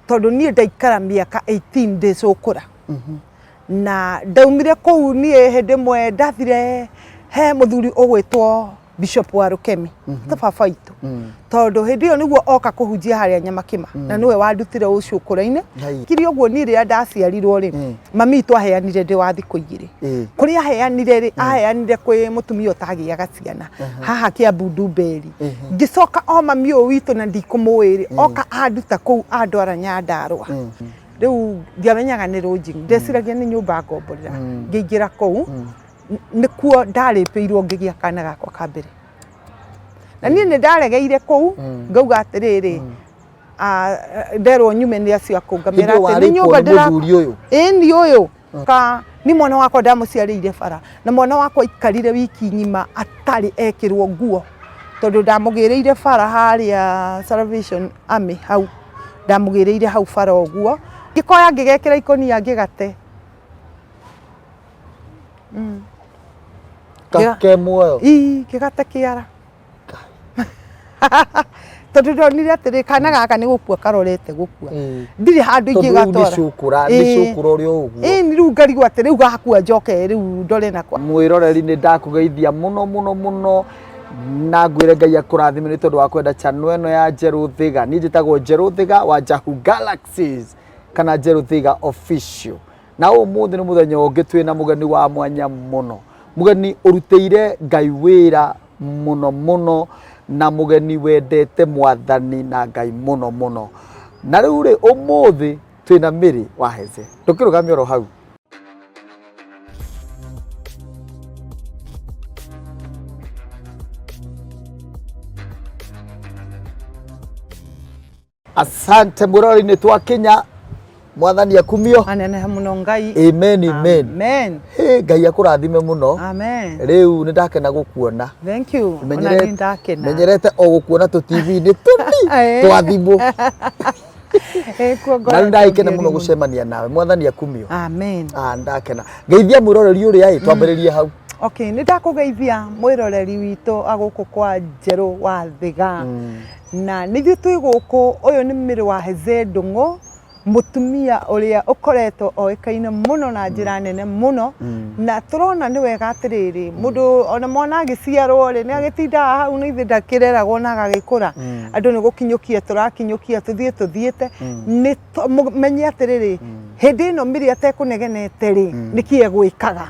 Tondu nie ndaikara miaka 18 days ukura na ndaumire kou nie hende mwe ndathire he muthuri ugwitwo Bishop wa Rukemi ta baba itu tondu hindi yo niguo oka kuhunjia haria Nyamakima na niwe wandutire ucio ukura-ini kiri uguo ni ria ndaciarirwo ri mami itu aheanire ndi wa thiku igiri kuri aheanire ri aheanire kwi mutumia utagiaga ciana haha Kiambu Ndumberi ngicoka o mami o witu na ndikumuwiri oka anduta kou andwara Nyandarua riu ndiamenyaga ni runji ndeciragia ni nyumba ngomborera ngiingira kou nikuo ndaripiirwo ngigia kana gakwa kambere na nie ni ndaregeire kou ngauga atiriri nderwo nyume ni acio akungamira ati ni nyumba ndira ni uyu ka ni mwana wakwa ndamuciarire bara na mwana wakwa ikarire wiki nyima atari ekirwo nguo tondu ndamugireire bara haria Salvation Army hau ndamugireire hau bara oguo ngikoya ngigekira ikonia ngigate Kake muoyo kigate kiara tondu ndonire atiri kana gaka ni gukua karorete gukua ndiri handu ingi gatora ndicukura uri uguo ni riu ngarigwo ati riu gakua njoke riu ndore nakwa mwiroreri ni ndakugeithia muno na ngwire Ngai akurathimire tondu wa kwenda channel eno ya Njeru Thiga ni njitagwo Njeru Thiga wa Jahu Galaxies kana Njeru Thiga official na umuthi ni muthenya ungi twina mugeni wa mwanya muno mugeni uruteire Ngai wira muno na mugeni wendete Mwathani na Ngai muno na riu ri umuthi twina Mary Waheze tukirugamia ro hau asante murori ni twa Kenya Mwathani akumio anene muno Ngai amen Ngai akurathime muno amen riu ni ndakena gukuona thank you onani ndakena menyerete o gukuona tu TV ni tuni twa thimu kuo na ndaikena muno gucemania nawe Mwathani akumio amen ndakena geithia mwiroreri uri ai twambiririe hau okay ni ndakugeithia mwiroreri witu aguku kwa Njeru wa Thiga na nithu twi guku uyu ni Mary Waheze Ndungu mutumia uria ukoretwo oikaine muno na njira nene muno na turona ni wega atiriri mundu ona mwana agiciarwo ri ni agitinda hau ni ithinda kireragwo na agagikura andu ni gukinyukia turakinyukia tuthiete ni menye atiriri hindi no Mary atekunegenete ri niki egwikaga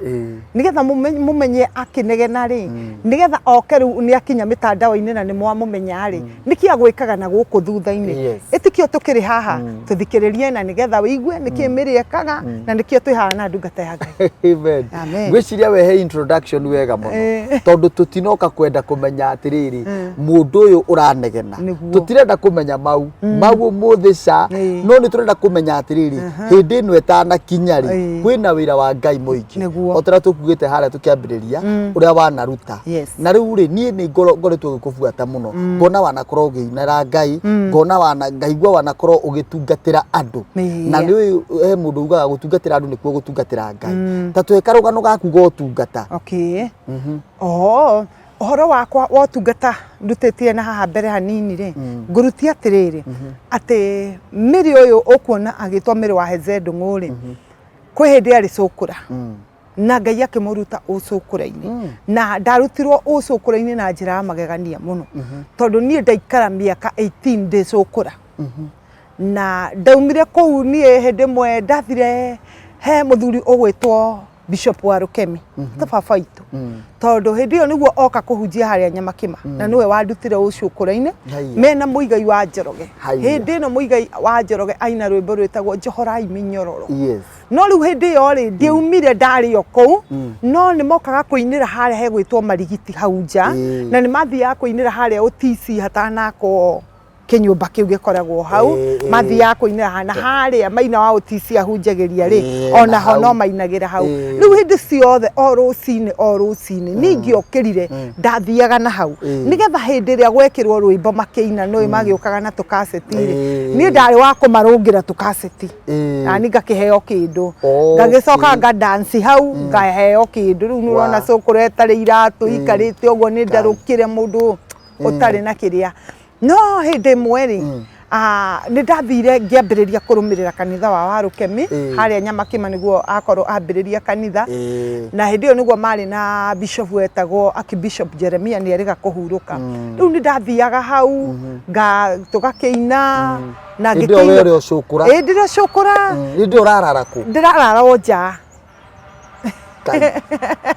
nigetha mumenye akinegena ri nigetha oke riu ni akinya mitandao-ini na ni mwamumenya ri niki agwikaga na guku thutha-ini itikio tukiri haha tuthikiririe na nigetha wigue niki Mary ekaga na nikio twihana ndungata ya Ngai amen gwiciria we he introduction wega muno tondu tutinoka kwenda kumenya atiriri mundu uyu uranegena tutirenda kumenya mau muthica no ni turenda kumenya atiriri hindi ino etana kinyari kwina wira wa Ngai muingi otera tukugite haria tukiambiriria uria wanaruta na riu ri nie ni ngoretwo gikubuata muno ngona wanakorwo ugiinara Ngai ngona ngaigua wanakorwo ugitungatira andu na ni he mundu ugaga gutungatira andu nikuo gutungatira Ngai ta tweka rugano gaku gotungata ohoro wakwa wotungata ndutitie na haha mbere hanini ri ngurutia atiriri ati Mary uyu ukuona agitwa Mary Waheze Ndungu ri kwi hindi ari cukura na Ngai akimuruta ucukura-ini na ndarutirwo ucukura-ini na njira ya magegania muno tondu nie ndaikara miaka 18 days ukura na ndaumire kou nie hindi mwe ndathire he muthuri ugwitwo Bishop wa Rukemi ta baba itu tondu hindi yo niguo oka kuhunjia haria Nyamakima na niwe wandutire ucukura-ini mena muigai wa Njoroge hindi no muigai wa Njoroge aina rwimbo rwitagwo Njohorai Minyororo no riu hindi yo ri ndiumire ndari yo kou no ni mokaga kuinira haria he gwitwo Marigiti hau nja na ni mathiaga kuinira haria UTC hatanako kinyumba kiu gikoragwo hau mathia kuinira hana haria maina wa UTC ahunjagiria ri ona ho no mainagira hau riu hindi ciothe o rucini ningi okirire ndathiaga na hau nigetha hindi ria gwekirwo rwimbo makiina no magiokaga na tukaseti ri ni ndari wa kumarungira tukaseti na ni ngakiheo kindu ngagicoka nga dance hau ngaheo kindu riu nurona cukureta ri iratu ikarite uguo ni ndarukire mundu utari na kiria no hindi mweri nä ndathire ngĩambĩrĩria kũrũmĩrĩra kanitha wa Warũkemi harĩa Nyamakima nĩguo akorwo ambĩrĩria kanitha na hĩndĩ ĩyo nĩguo marĩ na bishop wetagwo Archbishop Jeremia nĩ erĩga kũhurũka rĩu nĩ ndathiaga hau tũgakĩina na ngĩkĩina ndĩrĩ cũkũra ndĩ ũrarara kũ ndĩrarara o nja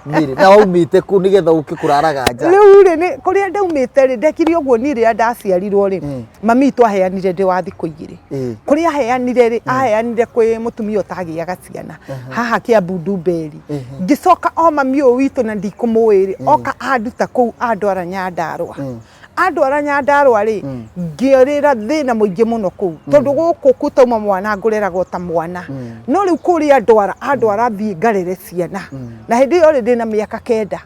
Mire na waumite ku nigetha uke kuraraga nja riu ri kuria ndaumite ri ndekire uguo ni ri ndaciarirwo ri mami tu aheanire ndi wa thikũ igĩrĩ kuria aheanire ri aheanire kwĩ mutumia utagiaga ciana haha Kiambu Ndumberi ngicoka o mami ũyũ witũ na ndikũmũĩ oka anduta kũu andwara Nyandarũa andwara Nyandarũa ri ngĩorĩra thĩna mũingĩ mũno kũu tondũ gũkũ kutauma mwana ngũreragwo ta mwana no rĩu kũrĩa andwara thiĩ ngarere ciana na hĩndĩ ĩyo ndĩ na mĩaka 9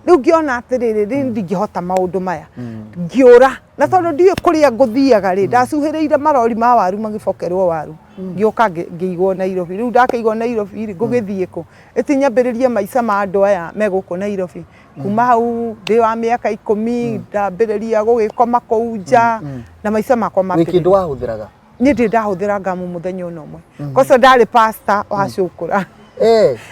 rĩu ngĩona atĩrĩrĩ ndingĩhota maũndũ maya ngĩũra na tondũ ndiĩ kũrĩa ngũthiaga rĩ ndacuhĩrĩire marori ma waru magĩbokerwo waru ngĩũka ngĩigwo Nairobi rĩu ndakĩigwo Nairobi rĩ ngũgĩthiĩ kũ ĩtinyambĩrĩrie maica ma andũ aya me gũkũ Nairobi kuma hau ndĩ wa mĩaka 10 ndambĩrĩria gũgĩkoma kũu nja na maica makwa mapĩ wĩkĩndũ wahũthĩraga niĩ ndĩ ndahũthĩra ngamu mũthenya ũmwe kosa ndarĩ pastor wa cũkũra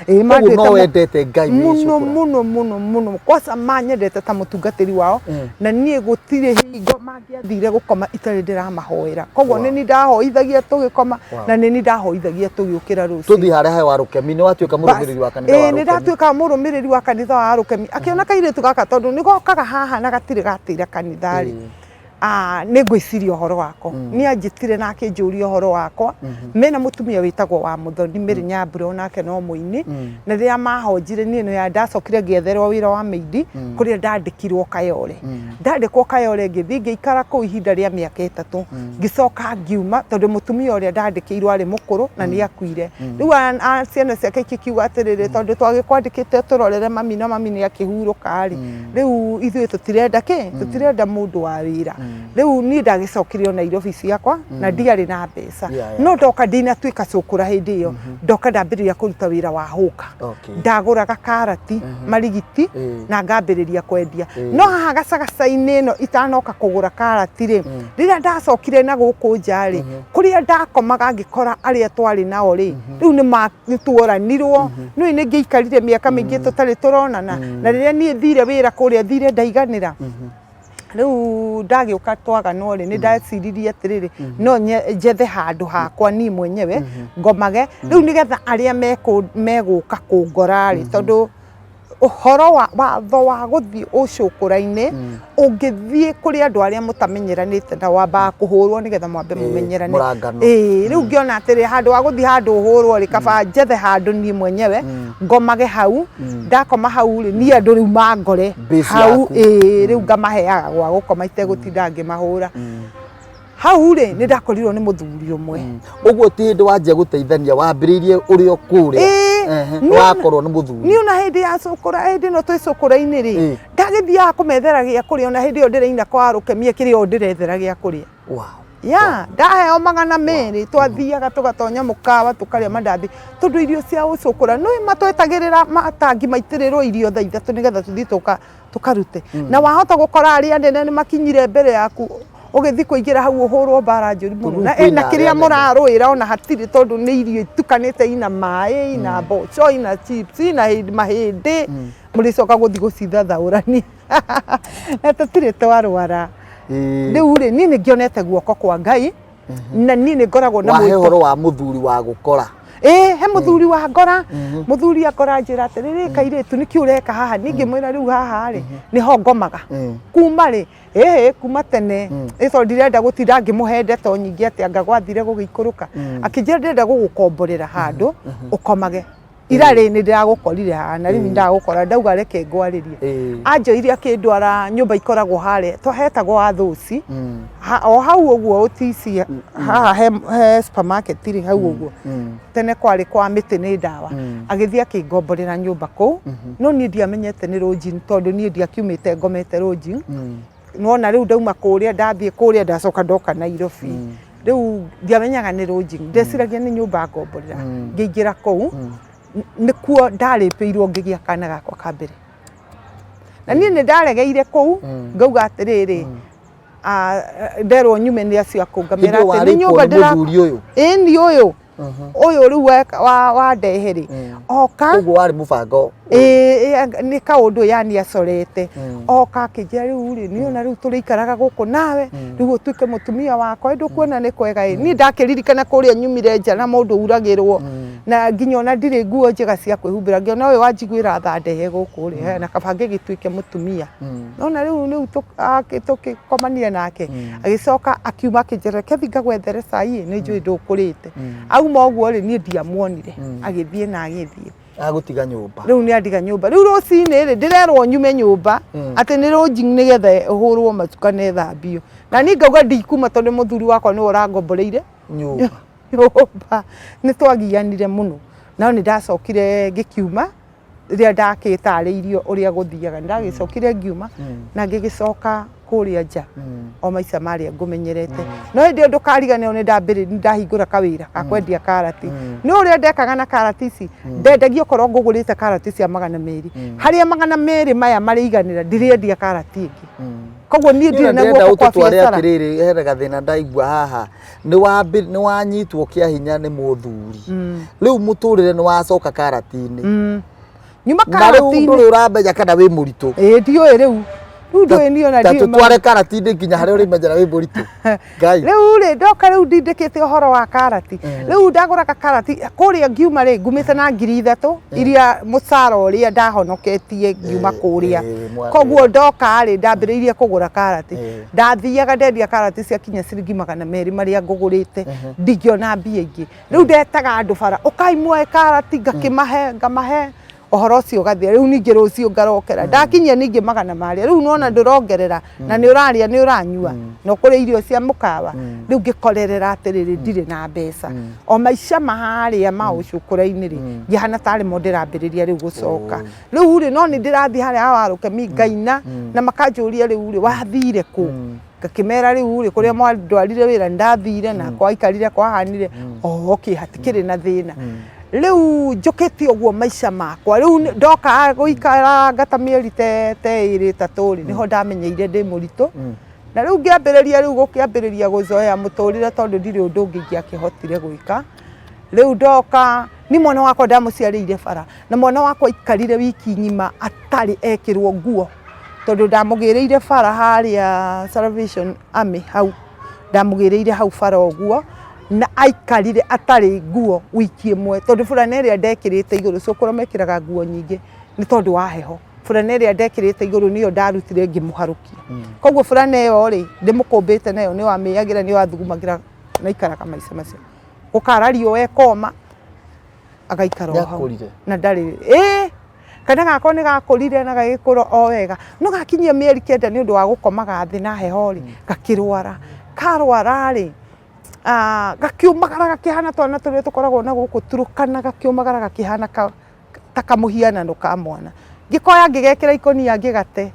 koguo no wendete Ngai mũno kosa manyendete ta mũtungatĩri wao na niĩ gũtirĩ hingo mangĩathire gũkoma itarĩ ndĩramahoera koguo nĩ ni ndahoithagia tũgĩkoma na nĩ ni ndahoithagia tũgĩũkĩra rũciũ tũthi harĩa he Warũkemi nĩ watuĩka mũrũmĩrĩri wa kanitha wa Warũkemi nĩ ndatuĩka mũrũmĩrĩri wa kanitha wa Warũkemi akĩona kairĩtu gaka tondũ nĩ gokaga haha na gatirĩ gatĩra kanitha rĩ nĩ ngwĩciria ũhoro wako nĩ anjĩtire na akĩnjũria ũhoro wakwa mena mũtumia wĩtagwo wa Mũthoni Mary Nyambura onake no mũini na rĩrĩa mahonjire niĩ nĩ ndacokire ngĩetherwo wĩra wa maidi kũrĩa ndandĩkirwo Kayole ndandĩkwo Kayole ngĩthiĩ ngĩikara kũu ihinda rĩa mĩaka 3 ngĩcoka ngiuma tondũ mũtumia ũrĩa ndandĩkĩirwo arĩ mũkũrũ na nĩ akuire rĩu ciana ciake ikiuga atĩrĩrĩ tondũ twagĩkwandĩkĩte tũrorere mami na mami nĩ akĩhurũka rĩ rĩu ithuĩ tũtirenda mũndũ wa wĩra rĩu niĩ ndagĩcokirio Nairobi ciakwa na ndiarĩ na mbeca no ndoka ndinatuĩka cũkũra hĩndĩ ĩyo ndoka ndambĩrĩria kũruta wĩra wa hũka ndagũraga karati marigiti na ngambĩrĩria kwendia no haha gacagaca-inĩ ĩno itanoka kũgũra karati rĩ rĩrĩa ndacokire na gũkũ nja rĩ kũrĩa ndakomaga ngĩkora arĩa twarĩ nao rĩ rĩu nĩ tuoranirwo nĩ ngĩikarire mĩaka mĩingĩ tũtarĩ tũronana na rĩrĩa niĩ thire wĩra kũrĩa thire ndaiganĩra rĩu ndagĩũka twaganwo rĩ nĩ ndaciririe atĩrĩrĩ no njethe handũ hakwa niĩ mwenyewe ngomage rĩu nĩgetha arĩa megũka kũngora rĩ tondũ ũhoro watho wa gũthiĩ ũcũkũra-inĩ ũngĩthiĩ kũrĩ andũ arĩa mũtamenyeranĩte na wambaga kũhũrwo nĩgetha mwambe mũmenyerane rĩu ngĩona atĩrĩ handũ wa gũthiĩ handũ ũhũrwo rĩ kaba njethe handũ niĩ mwenyewe ngomage hau ndakoma hau rĩ niĩ andũ rĩu mangore hau rĩu ngamaheaga gwa gũkoma itegũtinda ngĩmahũra hau rĩ nĩ ndakorirwo nĩ mũthuri ũmwe ũguo ti hĩndĩ wanjia gũteithania wambĩrĩirie ũrĩ o kũrĩa wakorwo nĩ mũthuri niĩ ona hĩndĩ ya cũkũra hĩndĩ ĩno twĩ cũkũra-inĩ rĩ ndagĩthiaga kũmethera gĩa kũrĩa ona hĩndĩ ĩyo ndĩraina kwa Warũkemi kĩrĩa o ndĩrethera gĩa kũrĩa ndaheo 200 twathiaga tũgatonya mũkawa tũkarĩa mandathi tondũ irio cia ũcũkũra nĩ matwetagĩrĩra matangi maitĩrĩrwo irio thaa 3 nĩgetha tũthiĩ tũkarute na wahota gũkora arĩa nene nĩ makinyire mbere yaku ũgĩthiĩ kũingĩra hau ũhũrwo mbara njũru mũno na kĩrĩa mũrarũĩra ona hatirĩ tondũ nĩ irio itukanĩte ina maĩ ina mboco ina chips ina mahĩndĩ mũrĩcoka gũthiĩ gũcithathaũrania na tũtirĩ twarwara rĩu rĩ niĩ nĩ ngĩonete guoko kwa Ngai na niĩ nĩ ngoragwo na wahe ũhoro wa mũthuri wa gũkora he mũthuri wa ngora mũthuri akora njĩra atĩrĩrĩ kairĩtu nĩkĩ ũreka haha ningĩ mwĩra rĩu haha rĩ nĩho ngomaga kuma rĩ kuma tene tondũ ndirenda gũtinda ngĩmũhe ndeto nyingĩ atĩ anga gwathire gũgĩikũrũka akĩnjĩra ndĩrenda gũgũkomborera handũ ũkomage ira rĩ nĩ ndĩragũkorire haha na rĩu ndagũkora ndauga reke ngwarĩrie anjoire akĩndwara nyũmba ikoragwo harĩa twahetagwo Athũci o hau ũguo OTC haha he supermarket rĩ hau ũguo tene kwarĩ kwa mĩtĩ nĩ ndawa agĩthiĩ akĩngomborera nyũmba kũu no niĩ ndiamenyete nĩ Lodging tondũ niĩ ndiakiumĩte ngomete Lodging nona rĩu ndauma kũrĩa ndathiĩ kũrĩa ndacoka ndoka Nairobi rĩu ndiamenyaga nĩ Lodging ndeciragia nĩ nyũmba ngomborera ngĩingĩra kũu nĩkuo ndarĩpĩirwo ngĩgĩa kana gakwa ka mbere na niĩ nĩ ndaregeire kũu ngauga atĩrĩrĩ nderwo nyume nĩ acio akũngamĩra atĩ nĩ nyũmba ndĩra ĩni ũyũ ũyũ rĩu wa ndehe-rĩ oka ũguo warĩ mũbango nĩ kaũndũ yani acorete oka akĩnjĩra rĩu-rĩ nĩ ona rĩu tũrĩikaraga gũkũ nawe rĩu ũtuĩke mũtumia wakwa ndũkuona nĩ kwega niĩ ndakĩririkana kũrĩa nyumire nja na mũndũ uragĩrwo na nginya ona ndirĩ nguo njega cia kwĩhumbĩra ngĩona ũyũ wanjiguĩra tha ndehe gũkũ-rĩ na kaba ngĩgĩtuĩke mũtumia nona rĩu tũkĩkomanire nake agĩcoka akiuma akĩnjĩra reke thiĩ ngagwethere cai nĩ njũĩ ndũkũrĩte auma ũguo-rĩ niĩ ndiamuonire agĩthiĩ na agĩthiĩ agũtiga nyũmba rĩu nĩ andiga nyũmba rĩu rũcinĩ-rĩ ndĩrerwo nyume nyũmba atĩ nĩ rũnji nĩgetha ũhũrwo macuka na ĩthambio na niĩ ngauga ndikuma tondũ mũthuri wakwa nĩwe ũrangomboreire nyũmba nĩ twagianire mũno no nĩ ndacokire ngĩkiuma rĩrĩa ndakĩtarĩirio ũrĩa gũthiaga ndagĩcokire ngiuma na ngĩgĩcoka kũrĩa nja o maica marĩa ngũmenyerete no hĩndĩ ĩyo ndũkariganĩrwo nĩ ndahingũra kawĩra ga kwendia karati nĩ ũrĩa ndekaga na karati ici ndendagia okorwo ngũgũrĩte karati cia 200 harĩa 200 maya marĩiganĩra ndĩrĩendia karati ĩngĩ koguo niĩ ndirĩ na guoko kwa biacara atĩrĩrĩ he gathĩna ndaigua haha nĩ wanyitwo kĩa hinya nĩ mũthuri rĩu mũtũrĩre nĩ wacoka karati-inĩ nyuma karati-inĩ na rĩu ndũrĩ ũramenya kana wĩ mũritũ ndiũĩ rĩu tutware karati-inĩ nginya harĩa ũrĩmenyera wĩ mũritũ rĩu-rĩ ndoka rĩu ndindĩkĩte ũhoro wa karati rĩu ndagũraga karati kũrĩa ngiuma-rĩ ngumĩte na 3,000 iria mũcara ũrĩa ndahonoketie ngiuma kũrĩa koguo ndoka-rĩ ndambĩrĩirie kũgũra karati ndathiaga ndendia karati ciakinya ciringi 200 marĩa ngũgũrĩte ndingĩona mbia ingĩ rĩu ndetaga andũ bara ũkai muoe karati ngamahe ohoro ũcio gathia rĩu ningĩ rũciũ ngarokera ndakinyia ningĩ 200 rĩu nona ndũrongerera na nĩ ũrarĩa nĩ ũranyua no kũrĩ irio cia mũkawa rĩu ngĩkorerera atĩrĩrĩ ndirĩ na mbeca o maica maharĩa ma ũcukũra-inĩ-rĩ ngĩhana tarĩ mo ndĩrambĩrĩria rĩu gũcoka rĩu-rĩ no nĩ ndĩrathiĩ harĩa warũkemi ngaina na makanjũria rĩu-rĩ wathire kũ ngakĩmera rĩu-rĩ kũrĩa mwandwarire wĩra ndathire na kwaikarire kwahanire okay hatikĩrĩ na thĩna rĩu njũkĩte ũguo maica makwa rĩu ndoka gũikara ngata mĩeri ta 2-3 nĩho ndamenyeire ndĩ mũritũ na rĩu ngĩambĩrĩria rĩu gũkĩambĩrĩria gũzoea mũtũrĩre tondũ ndirĩ ũndũ ũngĩ ingĩakĩhotire gwĩka rĩu ndoka nĩ mwana wakwa ndamũciarĩire bara na mwana wakwa ikarire wiki ng'ima atarĩ ekĩrwo nguo tondũ ndamũgĩrĩire bara harĩa Salvation Army hau ndamũgĩrĩire hau bara ũguo na aikarire atarĩ nguo wiki ĩmwe tondũ burana ĩrĩa ndekĩrĩte igũrũ cũkũra mekĩraga nguo nyingĩ nĩ tondũ wa heho burana ĩrĩa ndekĩrĩte igũrũ nĩyo ndarutire ngĩmũharũkia koguo burana ĩyo-rĩ ndĩmũkũmbĩte nayo nĩ wamĩagĩra nĩ wathugumagĩra na ikaraga maica macio gũkara riũa ekoma agaikara o hau na ndarĩ kana gakwa nĩ gakũrire na gagĩkũra o wega no gakinyia mĩeri 9 nĩ ũndũ wa gũkomaga thĩ na heho-rĩ gakĩrwara karwara-rĩ gakiumagara gakĩhana twana tũrĩa tũkoragwo na gũkũ Turukana gakiumagara gakĩhana ta kamũhianano ka mwana ngĩkoya ngĩgekĩra ikũnia ngĩgate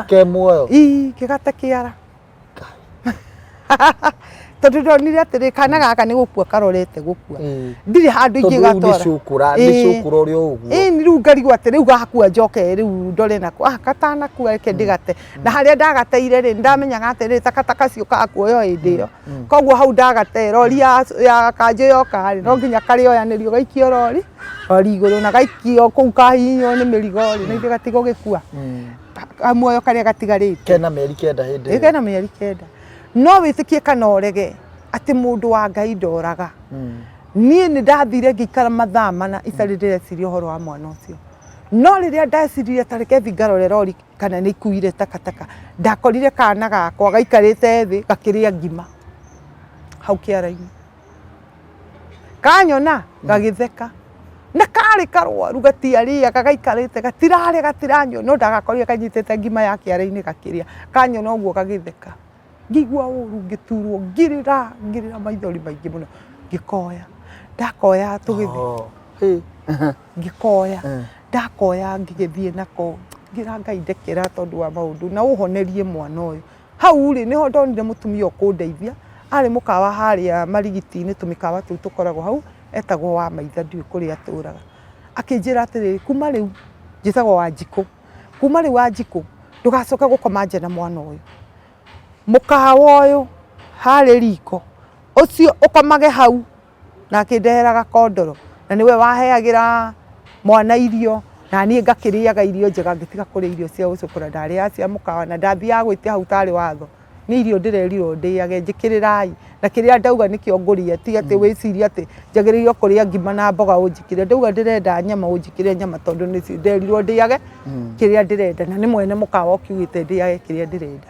ke muoyo ngĩgate kĩara tondũ ndonire atĩrĩ kana gaka nĩ gũkua karorete gũkua ndirĩ handũ ingĩgatwara nĩ cũkũra ũrĩa ũguo nĩ rĩu ngarigwo atĩ rĩu gakua njoke rĩu ndore nako katanakua reke ndĩgate na harĩa ndagateire-rĩ ndamenyaga atĩrĩ takataka ciũkaga kuoywo hĩndĩ ĩyo koguo hau ndagate rori ya kanjũ yoka-rĩ no nginya karĩoyanĩrio gaikio rori igũrũ na gaikio kũu kahihinywo nĩ mĩrigo-rĩ na ithe gatigo gĩkua muoyo karĩa gatigarĩte kena mĩeri 9 hĩndĩ ĩyo kena mĩeri 9 no wĩtĩkie kana ũrege atĩ mũndũ wa Ngai ndoraga niĩ nĩ ndathire ngĩikara mathaa mana itarĩ ndĩreciria ũhoro wa mwana ũcio no rĩrĩa ndeciririe ta reke thiĩ ngarore rori kana nĩ ikuire takataka ndakorire kana gakwa gaikarĩte thĩ gakĩrĩa ngima hau kĩara-inĩ kanyona gagĩtheka na karĩ karwaru gatiarĩaga gaikarĩte gatiranyua no ndagakorire kanyitĩte ngima ya kĩara-inĩ gakĩrĩa kanyona ũguo gagĩtheka ngigua ũru ngĩturwo ngĩrĩra maithori maingĩ mũno ngĩkoya ndakoya tũgĩthiĩ ngĩkoya ndakoya ngĩgĩthiĩ nako ngira Ngai ndekera tondũ wa maũndũ na ũhonerie mwana ũyũ hau-rĩ nĩho ndonire mũtumia ũkũndeithia arĩ mũkawa harĩa Marigiti-inĩ tũmĩkawa tũu tũkoragwo hau etagwo wa maitha ndiũĩ kũrĩa atũraga akĩnjĩra atĩrĩrĩ kuma rĩu njĩtagwo Wanjikũ kuma riu Wanjiku ndugacoke gukoma nje na mwana uyu mukawa uyu hari riko ucio ukomage hau na kindeheraga kondoro na niwe waheagira mwana irio na nie ngakiriaga irio njega ngitiga kuria irio cia ucukura ndaria cia mukawa na ndathia gwitia hau tari watho ni irio ndirerirwo ndiage njikirirai na kiria ndauga nikio ngurie ti ati wiciria ati njagiririo kuria ngima na mboga unjikire ndauga ndirenda nyama unjikire nyama tondu ni nderirwo ndiage kiria ndirenda na ni mwene mukawa ukiugite ndiage kiria ndirenda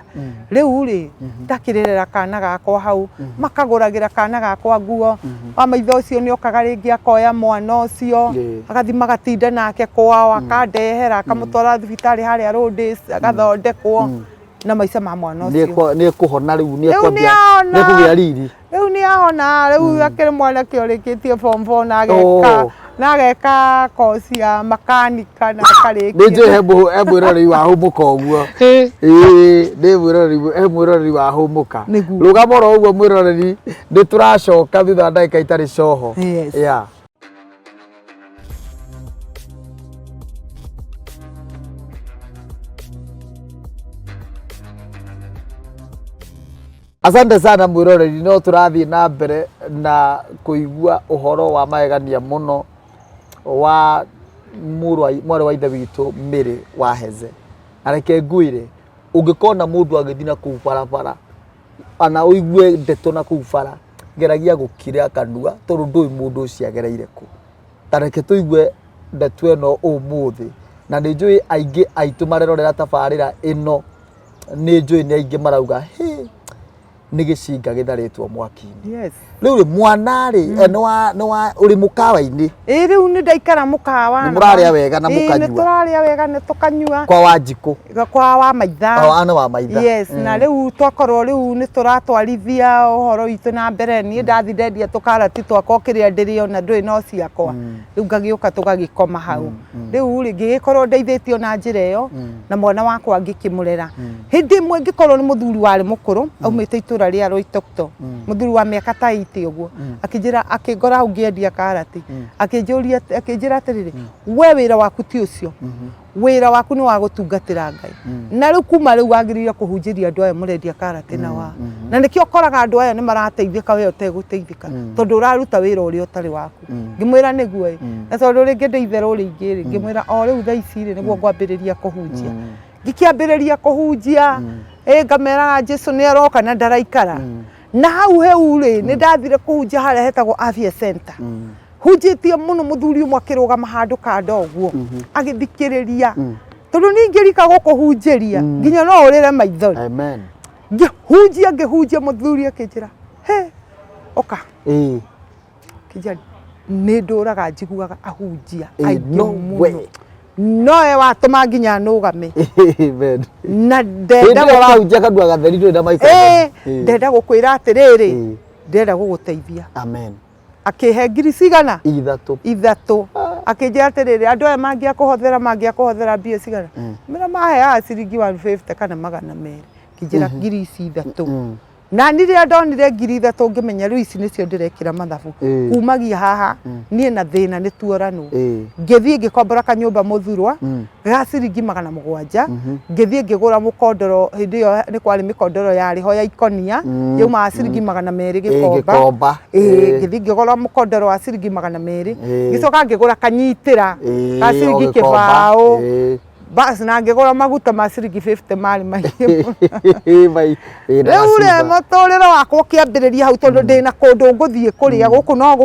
riu ri ndakirerera kana gakwa hau makaguragira kana gakwa nguo wa maitho ucio ni okaga ringi akoya mwana ucio agathi magatinda nake kwao akandehera akamutwara thibitari haria Rhodes agathondekwo na maica ma mwana ucio ni kuhona riu ni kwambia ni kugia riri riu ni ahona riu akiri mwana kiorikitie form 4 na ageka kosi ya makanika na akarikia ni je hebo rori wa humuka uguo ni mwirori wa humuka rugamo ro uguo mwirori ni turacoka thutha ndagika itari coho yeah. Asante sana mwiroreri no turathie na mbere na kuigua uhoro wa magegania muno wa mwari wa ithe witu Mary Waheze areke nguire ungikona mundu agithina ku barabara ana uigue ndeto na ku bara geragia gukira kanua tondu ndui mundu ucio agereire ku tareke tuigue ndeto eno umuthi na ni njui aingi aitu marerorera tabarira ino ni njui ni aingi marauga ni gicinga githaritwo mwaki-ini yes riu mwana ri no uri mukawa-ini riu ni ndaikara mukawa ni muraria wega na mukanyua ni turaria wega ni tukanyua kwa Wanjiku kwa wa maitha ana wa maitha yes na riu twakorwo riu ni turatwarithia uhoro witu na mbere ni ndathi ndendia tukarati twakwa kiria ndirio na ndui no ciakwa riu ngagiuka tugagikoma hau riu ri ngigikorwo ndeithitio na njira iyo na mwana wakwa ngikimurera hindi imwe ngikorwo ni muthuri wari mukuru aumite itura ria Roitokto muthuri wa miaka ta 80 uguo akijira akigora ungiendia karati akijira atiriri we wira waku ti ucio wira waku ni wa gutungatira Ngai na riu kuma riu wagiriire kuhunjiria andu aya murendia karati na wa na nikio koraga andu aya ni marateithika we uteguteithika tondu uraruta wira uri utari waku ngimwira niguo na tondu ringi ndeithero ringi ngimwira o riu tha ici ri niguo ngwambiriria kuhunjia ngikiambiriria kuhunjia ngamera Jesu ni aroka na ndaraikara na hau heu ri ni ndathire kuhunjia haria hetagwo Afya Center hunjitie muno muthuri umwe akirugama handu kanda uguo agithikiriria tondu ni ngirika gukuhunjiria nginya no urire maithori amen ngihunjia muthuri akinjira oka kijana ni nduraga njiguaga ahunjia aingi muno noe watuma nginya nugame amen na ndenda gukahunjia kandu agatheri ndenda maika ndenda gukwira atiriri ndenda guguteithia amen akihe ngiri cigana ithatu akinjira atiriri andu aya mangia kuhothera mbia cigana mira mahe ciringi 150 kana 200 kinjira ngiri ici ithatu na niria ndonire ngiri ithatu ngimenya riu ici nicio ndirekira mathabu kumagia haha nie na thina ni tuoranu ngithie ngikombora kanyumba muthurwa ga ciringi 700 ngithie ngigura mukondoro hindi iyo ni kwari mikondoro yari ho ya ikonia yuma ciringi 200 gikomba ngithie ngigura mukondoro wa ciringi 200 gicoka ngigura kanyitira ga ciringi kibao basi na ngigura maguta ma ciringi 50 mali mahiu riu muturire wakwa kiambiriria hau tondu ndina kundu nguthie kuria guku no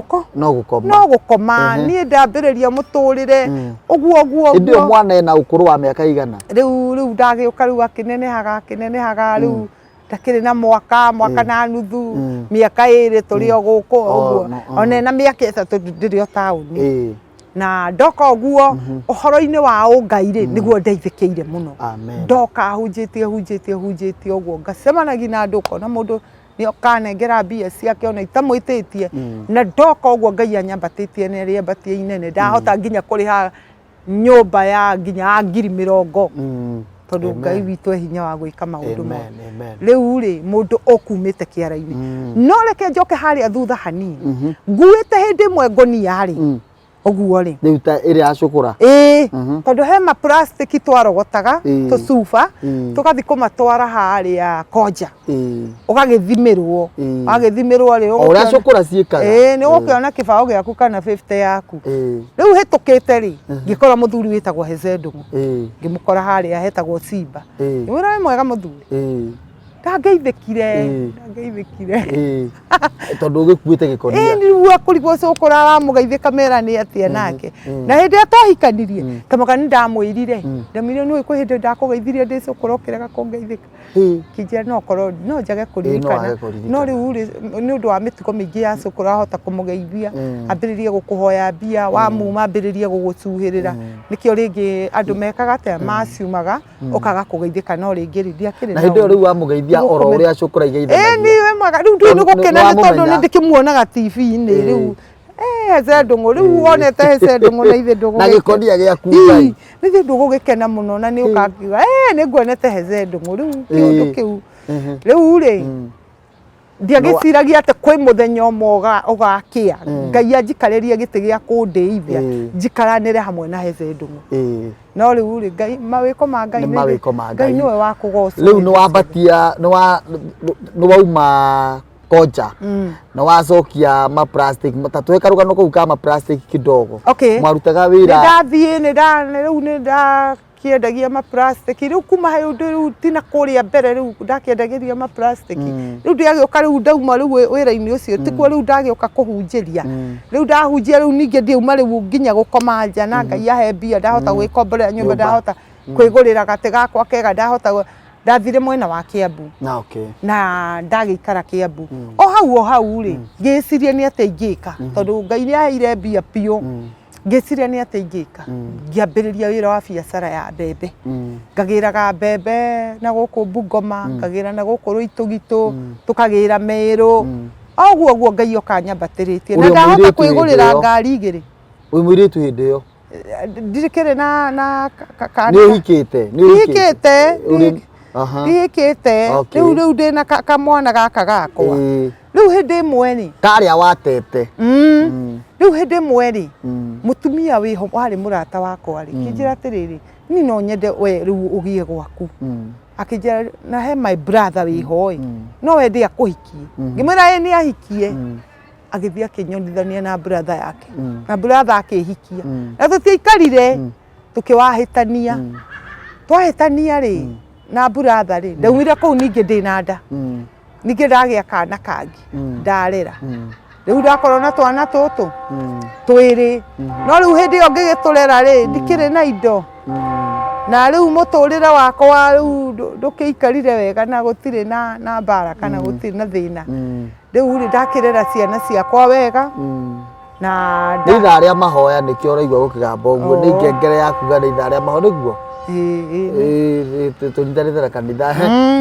gukoma nie ndambiriria muturire uguo ndio mwana ena ukuru wa miaka igana riu ndagiuka riu akinenehaga riu ndakiri na mwaka na nuthu miaka 2 turi o guku uguo ona na miaka 3 ndiri o tauni na ndoka uguo uhoro-ini wa Ngai ri niguo ndeithikiire muno ndoka hunjitie uguo ngacemanagia na andu kona mundu ni okanengera mbia ciake ona itamwititie na ndoka uguo Ngai anyambatitie na riambatie inene ndahota nginya kuriha nyumba ya nginya 20,000 tondu Ngai witu hinya wa gwika maundu mo riu ri mundu okumite kiara-ini no reke njoke haria thutha hanini nguite hindi imwe ngonia ri oguo ri riu ta iri acukura tondu he ma plastic twarogotaga tucuba tugathi kumatwara haria Koja ugagithimirwo ri uri acukura ciikaga ni ukiona kibao giaku kana 50 yaku riu hitukite ri ngikora muthuri witagwo Heze Ndung'u ngimukora haria hetagwo Simba ngimwira mwega muthuri ndageithikire tondu ugikuite gikonia riu akurigwo cukura aramugeithika mera ni atia nake na hindi atwahikanirie kamoga ni ndamwirire ndamire ni kwi hindi ndakugeithirie ndi cukura ukirega kungeithika kijia no korwo no njage kuririkana no riu ni undu wa mitugo mingi ya cukura hota kumugeithia ambiririe gukuhoya mbia wa muma ambiririe gugucuhirira nikio ringi andu mekaga atia maciumaga ukaga kugeithika no ringi ndiakiri na hindi riu wamugeithia oro uria acukura igeithanagia niwe mwaga riu ndi gukena ni tondu ni ndikimuonaga TV-ini riu Heze Ndung'u riu wonete Heze Ndung'u na ithe ndugu na gikonia giaku ngai ni ithe ndugu gikena muno na ni ukakiuga ni nguonete Heze Ndung'u riu kiundu kiu riu ri ndiagiciragia ati kwi muthenya umwe ugakia ngai anjikaririe giti gia kundeithia njikaranire hamwe na Heze Ndung'u no riu ri ngai mawiko ma ngai niwe wa kugoca riu ni wambatia ni wauma Koja na wacokia ma plastic matatu karugano kau ka ma plastic kidogo mwarutaga wira ndathie ni riu ni kiendagia ma plastic riu kuma he undu tina kuria mbere riu ndakiendagiria ma plastic riu ndiagioka riu ndauma riu wira-ini ucio tikuo riu ndagioka kuhunjiria riu ndahunjia riu ningi ndiuma riu nginya gukoma nja na ngai ahe mbia ndahota gwikomborera nyumba ndahota kwigurira gati gakwa kega ndahota ndathire mwena wa Kiambu na ndagikara Kiambu o hau ri ngiciria ni ati ingika tondu ngai ni aheire mbia piu ngiciria ni ati ingika ngiambiriria wira wa biacara ya mbembe ngagiraga mbembe na guku Bungoma ngagira na guku Ruitugitu tukagira Meru oguo ngai okanyambatiritie na ndahota kwigurira ngari igiri wi mwiritu hindi yo ndirikire na ni uhikite ndikite riu ndina kamwana gaka gakwa riu hindi imwe ni karia watete riu hindi imwe ri mutumia wiho wari murata wakwa ri kinjira atiriri ni no nyende we riu ugie gwaku akijira na he my brother wiho no we ndi akuhikie ngimwira ni ahikie agithii akinyonithania na brother yake na brother akihikia na tutiikarire tukiwahitania twahitania ri na brother ri ndaumire kuu ningi ndina nda ningi ndagia kana kangi ndarera riu ndakorwo na twana tutu twiri no riu hindi yo ngigiturera ri ndikiri na indo na riu muturire wakwa riu ndukiikarire wega na gutire na mbara kana gutire na thina riu ri ndakirera ciana ciakwa wega na ithaa ria mahoya nikio uraigua gukigamba uguo ni ngengere yakuga ni ithaa ria mahoya niguo tunyithanire kanitha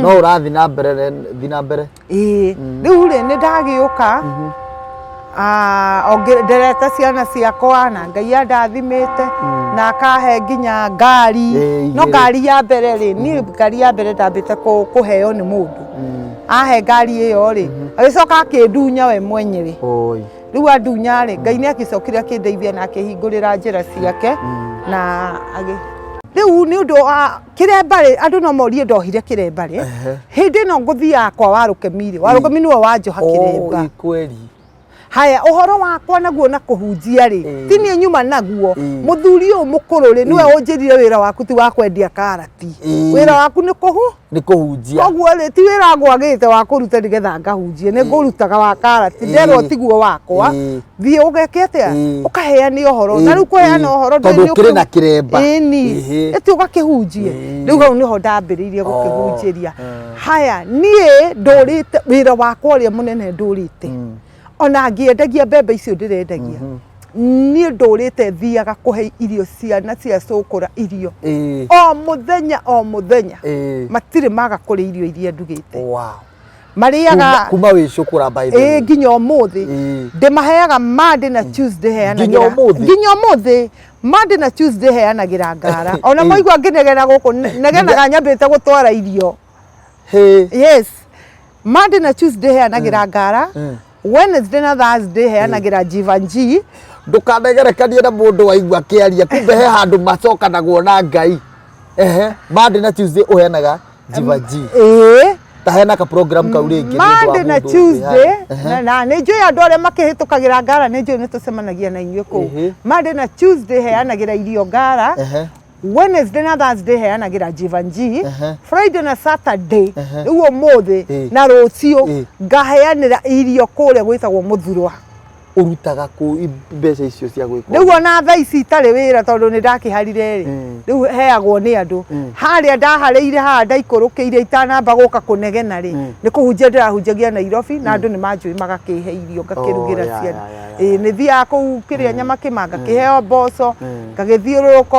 no urathi na mbere riu ri ni ndagiuka nderete ciana ciakwa na ngai andathimite na akahe nginya ngari no ngari ya mbere ri ni ngari ya mbere ndambite kuheo ni mundu ahe ngari iyo ri agicoka akindunya we mwenyewe riu andunya ri ngai ni akicokire akindeithia na akihingurira njira ciake na riu ni undu kiremba ri andu no morie ndohire kiremba ri hindi no nguthia kwa Warukemi niwe wanjoha kiremba kweli haya uhoro wakwa naguo na kuhunjia ri tini nyuma naguo muthuri uyu mukuru ri niwe unjirire wira waku ti wa kwendia karati wira waku ni kuhunjia koguo ri ti wira gwagite wa kuruta nigetha ngahunjie ni ngurutaga wa karati nderwo tiguo wakwa thie ugeke atia ukaheani uhoro na riu kuheana uhoro tondu kiri na kiremba eti ugakihunjie riu hau niho ndambiriirie gukihunjiria haya nie ndurite wira wakwa ri munene ndurite ona ngiendagia mbembe icio ndirendagia ni ndurite thiaga kuhe irio ciana cia cukura irio o muthenya matire maga kuri irio iria ndugite mariaga kuma wi cukura by the way nginya umuthi ndimaheaga Monday na Tuesday heanagira nginya umuthi Monday na Tuesday heanagira ngara ona moigwa nginegena guku negenaga nyambite gutwara irio yes Monday na Tuesday heanagira ngara Wednesday na Thursday heanagira Jivanji ndukanegerekanie na mundu waigua kiaria kumbe he handu macokanagwo na Ngai Monday na Tuesday uheanaga Jivanji tahena ka program ka uringi Monday na Tuesday na nĩ njũĩ andũ arĩa makĩhĩtũkagĩra Ngara nĩ njũĩ nĩ tũcemanagia na inyuĩ kũu Monday na Tuesday heanagira irio Ngara Wednesday na Thursday heanagira Jivanji Friday na Saturday rĩu ũmũthĩ na rũciũ ngaheanĩra irio kũrĩa gwĩtagwo Mũthurwa urutaga ku mbeca icio cia gwĩka rĩu ona thaa ici itarĩ wĩra tondũ nĩ ndakĩharire rĩu heagwo nĩ andũ harĩa ndaharĩire haha ndaikũrũkĩire itanamba gũka kũnegena nĩ kũhunjia ndĩrahunjagia Nairobi na andũ nĩ manjũĩ magakĩhe irio ngakĩrugĩra ciana nĩ thiaga kũu kĩrĩa nyama kĩmanga kĩheo mboco ngagĩthiũrũrũka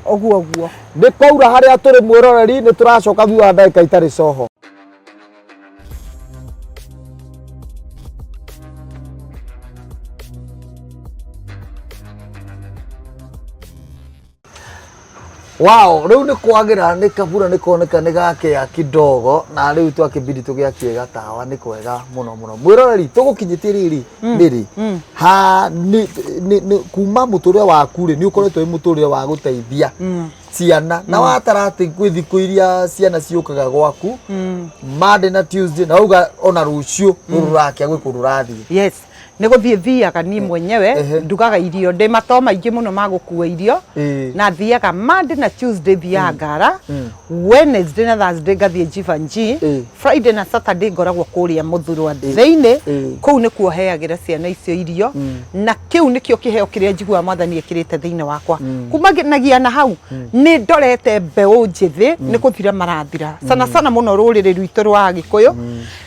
ũguo nĩ kwaura harĩa tũrĩ mwĩroreri nĩ tũracoka thutha wa ndagĩka itarĩ coho Wow, riu ni kwagira ni kabura ni kuoneka ni gakea kidogo na riu twakibidi tugiakie gatawa ni kwega muno mwiroreri tugukinyiti riri miri ha ni kuma muture waku ri ni ukoretwo muture wa guteithia ciana na watarati kwithi kuiria ciana ciukaga gwaku Monday na Tuesday na uga ona rucio rurake gwikururathi yes nĩgũthiĩ thiaga niĩ mwenyewe ndugaga irio ndĩ matoo maingĩ mũno magũkua irio na thiaga Monday na Tuesday thiaga Ngara Wednesday na Thursday ngathiĩ Jivanji Friday na Saturday ngoragwo kũrĩa Mũthurwa thĩinĩ kũu nĩ kuo heagĩra ciana icio irio na kĩu nĩkĩo kĩheo kĩrĩa njiguaga Mwathani ekĩrĩte thĩinĩ wakwa kumanagia na hau nĩ ndorete mbeũ njĩthĩ nĩ gũthira marathira sana mũno rũrĩrĩ rwitũ rwa Gĩkũyũ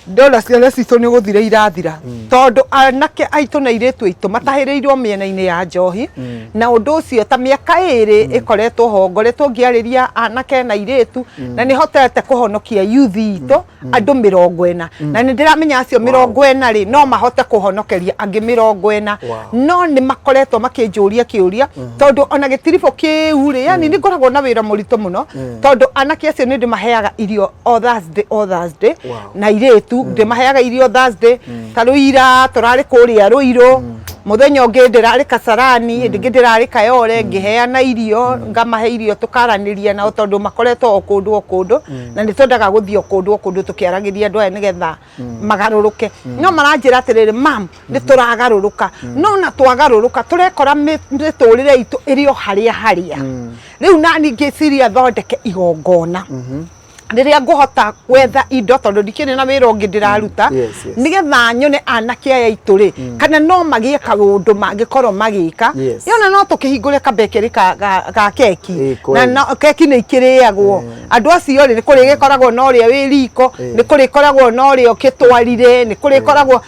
ndora ciana citũ nĩ gũthira irathira tondũ anake aitũ na airĩtu aitũ matahĩrĩirwo mĩena-inĩ ya njohi na ũndũ ũcio ta mĩaka ĩrĩ ĩkoretwo ho ngoretwo ngĩarĩria anake na airĩtu na nĩ hotete kũhonokia youth itũ andũ 40 na nĩ ndĩramenya acio 40 rĩ no mahote kũhonokeria angĩ 40 no nĩ makoretwo makĩnjũria kĩũria tondũ ona gĩtiribũ kĩu rĩ yani nĩ ngoragwo na wĩra mũritũ mũno tondũ anake acio nĩ ndĩmaheaga irio o Thursday na airĩtu ndĩmaheaga irio Thursday ta rũira tũrarĩ kũrĩa Rũirũ muthenya ũngĩ ndĩrarĩ Kasarani ndĩngĩ ndĩrarĩ Kayole ngĩheana irio ngamahe irio tukaranĩria nao tondũ makoretwo o kũndũ na nĩ twendaga gũthiĩ o kũndũ tũkĩaragĩria andũ aya nĩgetha magarũrũke no maranjĩra atĩrĩrĩ mam nĩ tũragarũrũka no na twagarũrũka tũrekora mĩtũrĩre itũ ĩrĩ o harĩa rĩu nani ngĩciria thondeke igongona rĩrĩa ngũhota gwetha indo tondũ ndikĩrĩ na wĩra ũngĩ ndĩraruta nĩgetha nyone anake aya aitũ rĩ kana no magĩe kaũndũ mangĩkorwo magĩka yona no tũkĩhingũre kabekeri ga keki na keki nĩ ikĩrĩagwo andũ acio rĩ nĩ kũrĩ gĩkoragwo na ũrĩa wĩ riko nĩ kũrĩ koragwo na ũrĩa ũkĩtwarire nĩ kũrĩ koragwo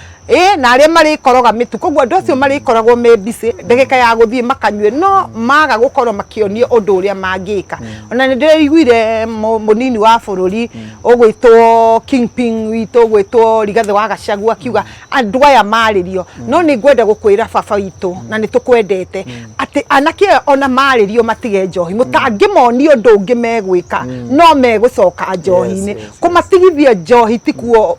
na arĩa marĩkoroga mĩtu koguo andũ acio marĩkoragwo me busy ndagĩka ya gũthiĩ makanyue no maga gũkorwo makĩonio ũndũ ũrĩa mangĩka ona nĩ ndĩraiguire mũnini wa bũrũri ũgwĩtwo Kingpin witũ ũgwĩtwo Rigathĩ wa Gachagua akiuga andũ aya marĩrio no nĩ ngwenda gũkwĩra baba witũ na nĩ tũkwendete atĩ anake ona marĩrio matige njohi mũtangĩmonio ũndũ ũngĩ megwĩka no megũcoka njohi-inĩ kũmatigithia njohi tikuo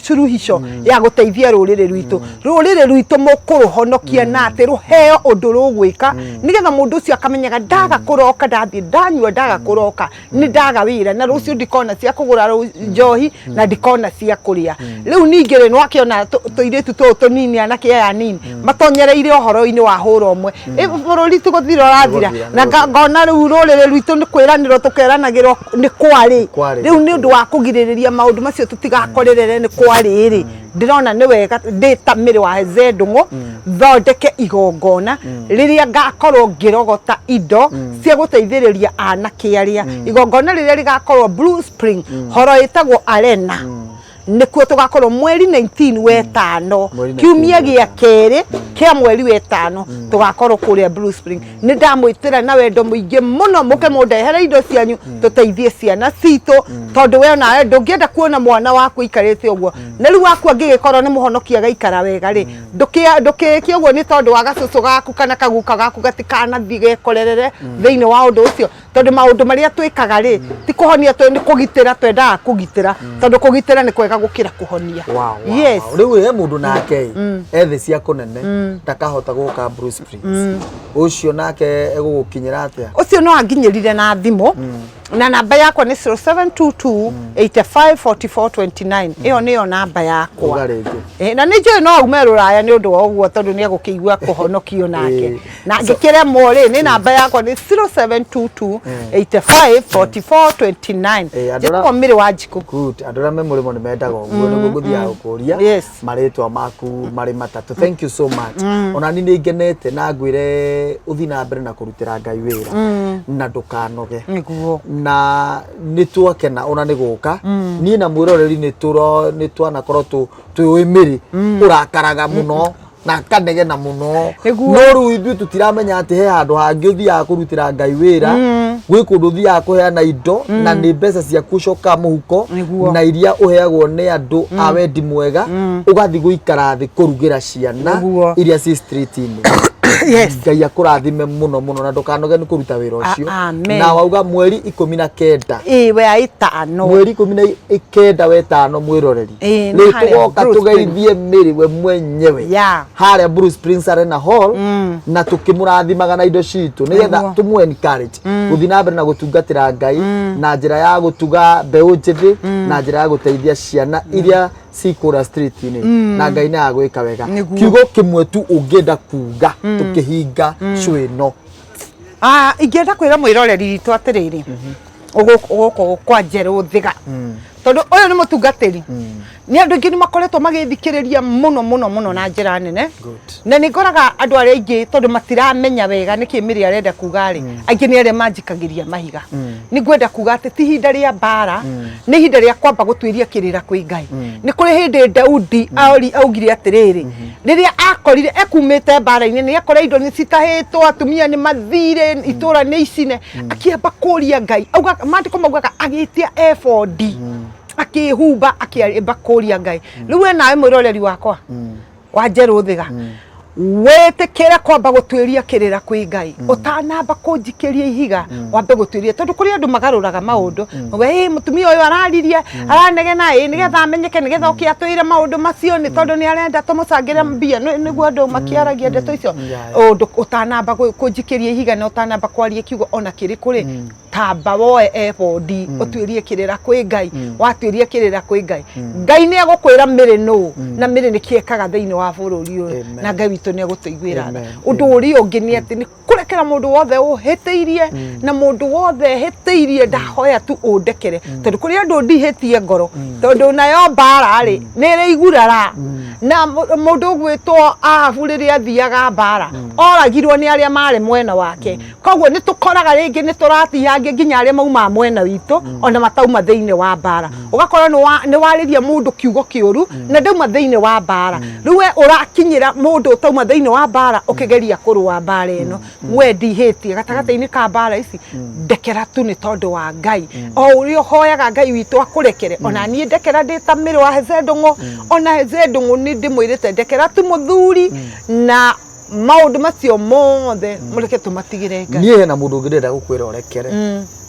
shuruhisho ya gũteithia rũrĩrĩ rwitũ mũkũrũhonokia na atĩ rũheo ũndũ rũgwĩka nĩgetha mũndũ ũcio akamenyaga ndaga kũroka ndathiĩ ndanyua ndaga kũroka nĩ ndaga wĩra na rũcio ndikona cia kũgũra njohi na ndikona cia kũrĩa rĩu ningĩ rĩ nwakiona tũirĩtu tũtũ tũnini anake aya nini matonyereire ũhoro-inĩ wa hũra ũmwe bũrũri tũgũthira ũrathira na ngona rĩu rũrĩrĩ rwitũ nĩ kwĩranĩrwo tũkeranagĩrwo nĩ kwarĩ rĩu nĩ ũndũ wa kũgirĩrĩria maũndũ macio tũtigakorerere nĩ kwarĩ rĩ ndĩrona nĩ wega ndĩta mĩrĩ wa Heze Ndung'u thondeke igongona rĩrĩa ngakorwo ngĩrogota indo cia gũteithĩrĩria anake arĩa igongona rĩrĩa rĩgakorwo Blue Spring horo ĩtagwo Arena nĩkuo tugakorwo mweri 19 wetano kiumia gĩa kerĩ kia mweri wetano tugakorwo kũrĩa Blue Spring nĩ ndamwĩtĩra na wendo mũingĩ mũno mũke mũndehere indo cianyu tũteithie ciana citũ tondũ we nawe ndũngĩenda kuona mwana waku ikarĩte ũguo na rĩu waku angĩgĩkorwo nĩ mũhonokia gaikara wega rĩ ndũkĩkie ũguo nĩ tondũ wa gacũcũ gaku kana kaguka gaku gatikanathiĩ gekorerere thĩinĩ wa ũndũ ũcio tondu maundu maria twikaga ri ti kuhonia ni kugitira twendaga kugitira tondu kugitira ni kwega gukira kuhonia. Yes, riu ye mundu nake ethe cia kunene takahota guka Bruce Prince ucio nake egugukinyira atia ucio no anginyirire na thimu na namba yakwa ni 0722 854429 iyo niyo namba yakwa na ni njui no ume ruraya ni undu wa uguo tondu ni egukigua kuhonokio nake na ngikiremwo ri ni namba yakwa ni 0722 854429 jiko miri wa Njiko. Good, andura me murimo ni mendaga uguo ni guthia ukuria maritwa maku mari matatu. Thank you so much. Ona ni ngenete na ngwire uthi na mbere na kurutira Ngai wira na ndukanoge niguo na nitwakena ona ni guka ni na mwiroreri ni twanakorwo twimiri urakaraga muno na kanegena muno no ru ithu tutiramenya ati he handu hangi uthia kurutira Ngai wira gwi kundu uthia kuheana indo na ni mbeca cia kucoka muhuko na iria uheagwo ni andu a wendi mwega ugathi guikara thi kurugira ciana iria ci street ini. Yes, Ngai akurathime muno muno na ndukanoge ni kuruta wira ucio na wauga mweri 19 we aitano mweri 19 wetano mwiroreri ni tugoka tugeithie miri we mwenyewe haria Bruce Prince Arena Hall na tukimurathimaga na indo citu nigetha tumu encourage guthi na mbere na gutungatira Ngai na njira ya gutuga mbeu njithi na njira ya guteithia ciana iria sikura street ini na Ngai na agwika wega kiugo kimwe tu ungenda kuga tukihinga cwino ingenda kwira mwiroreri ritu atiriri uguko kwa Njeru Thiga tondu uyu ni mutungatiri ni andu ingi ni makoretwo magithikiriria muno na njira nene na ni ngoraga andu aria ingi tondu matiramenya wega niki miri arenda kuga ri aingi ni aria manjikagiria mahiga ni gwenda kuga ati ti hinda ria bara ni hinda ria kwamba gutwiria kirira kwi Ngai ni kuri hindi Daudi augire atiriri riria akorire ekumite bara-ini ni akora indo ni citahitwo atumia ni mathire itura ni icine akiamba kuria Ngai auga mandiko maugaga agitia effort akihumba akiamba kuria Ngai riu we nawe mwiroreri wakwa wa Njeru Thiga wetekera kwamba gutwiria kirira kwi Ngai utanamba kunjikiria ihiga wambe gutwiria tondu kuri andu magaruraga maundu we mutumia uyu araririe aranegena nigetha amenyeke nigetha ukiatwire maundu macio ni tondu ni arenda tumucangire mbia niguo andu makiaragia ndeto icio undu utanamba kunjikiria ihiga na utanamba kwaria kiugo ona kiri kuri tamba woe effort utwirie kirira kwi Ngai watwiria kirira kwi Ngai Ngai ni agukwira miri no na miri ni kiekaga thiini wa bururi uyu na Ngai witu ni agutuiguira undu uri ungi ni ati ni kurekera mundu wothe uhitiirie na mundu wothe hitiirie ndahoya tu undekere tondu kuri andu ndihitie ngoro tondu nayo bara ri ni ri igurara na mundu gwitwo ahuriri athiaga bara oragirwo ni aria mari mwena wake koguo ni tukoraga ringi ni turatia nginya aria mauma mwena witu ona matauma thiini wa bara ugakora ni wariria mundu kiugo kiuru na ndauma thiini wa bara riu we urakinyira mundu utauma thiini wa bara ukigeria kurua bara ino we ndihitie gatagata-ini ka bara ici ndekera tu ni tondu wa Ngai o uri hoyaga Ngai witu akurekere ona nie ndekera ndita miri wa Hezedongo ona Hezedongo ni ndimwirite ndekera tu muthuri na maundu macio mothe mureke tumatigire Ngai nie na mundu ngirenda gukwira orekere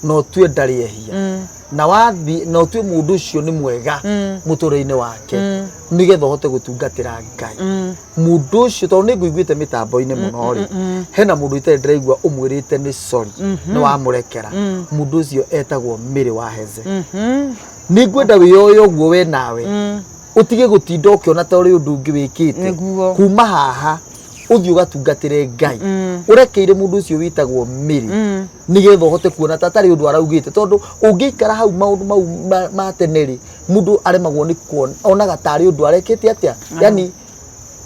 no tue ndari ehia na wathi no tue mundu ucio ni mwega muture-ini wake nigetha hote gutungatira Ngai mundu ucio tondu ni nguiguite mitambo-ini muno ri hena mundu itari ndiraigua umwirite ni sorry ni wamurekera mundu ucio etagwo Miri wa Heze ni ngwenda wiyoyo guo we nawe utige gutinda ukiona ta uri undu ungi wikite kuma haha uthi ugatungatire Ngai urekeire mundu ucio witagwo Miri nigetha hote kuona tatari undu araugite tondu ungiikara hau maundu mau mateneri mundu aremagwo ni kuona onaga tari undu arekete atia yani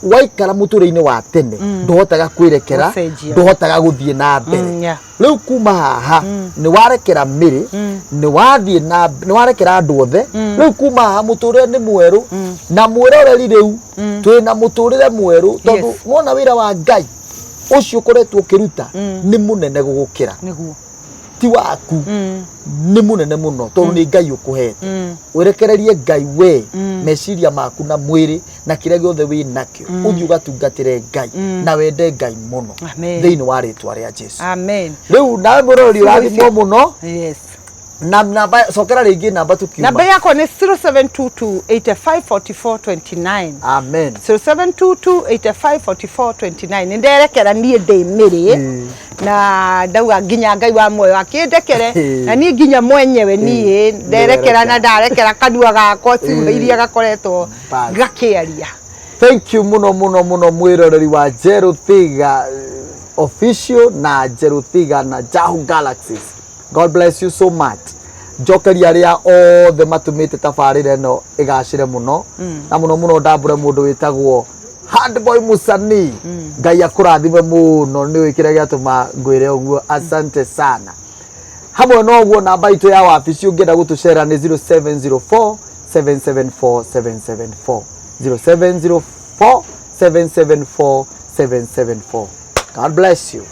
waikara muture-ini wa tene ndohotaga kwirekera ndohotaga guthie na mbere riu kuma haha ni warekera Miri ni wathie na ni warekera andu othe riu kuma haha muture ni mweru na mwiroreri riu twina muturire mweru tondu wona wira wa Ngai ucio koretwo kiruta ni munene gugukira niguo ti waku ni munene muno tondu ni Ngai ukuhete urekererie Ngai we meciria maku na mwiri na kire giothe wi nakio uthi ugatungatire Ngai na wende Ngai muno thiini wa ritwa ria Jesu. Amen. Riu nawe murori urathimwo muno. Yes. Namba sokera ringi namba tukiuma. Namba yako ni 0722854429. Amen. 0722854429. Nderekera nie ndimiri na ndauga nginya Ngai wa moyo akindekere na nie nginya mwenyewe nie nderekera na ndarekera kanua gakwa ciuhiria gakoretwo gakiaria. Thank you muno muno muno mwiroreri wa Njero Thiga official na Njero Thiga na Jahu Galaxies. God bless you so much. Jokeria ria othe matumite tabarire no igacire muno na muno muno ndambure mundu witagwo Handboy Musani. Ngai akurathime muno ni wikire giatuma ngwire uguo. Asante sana. Hamwe no uguo namba itu ya wabici ungienda gutucera ni 0704 774 774 0704 774 774. God bless you.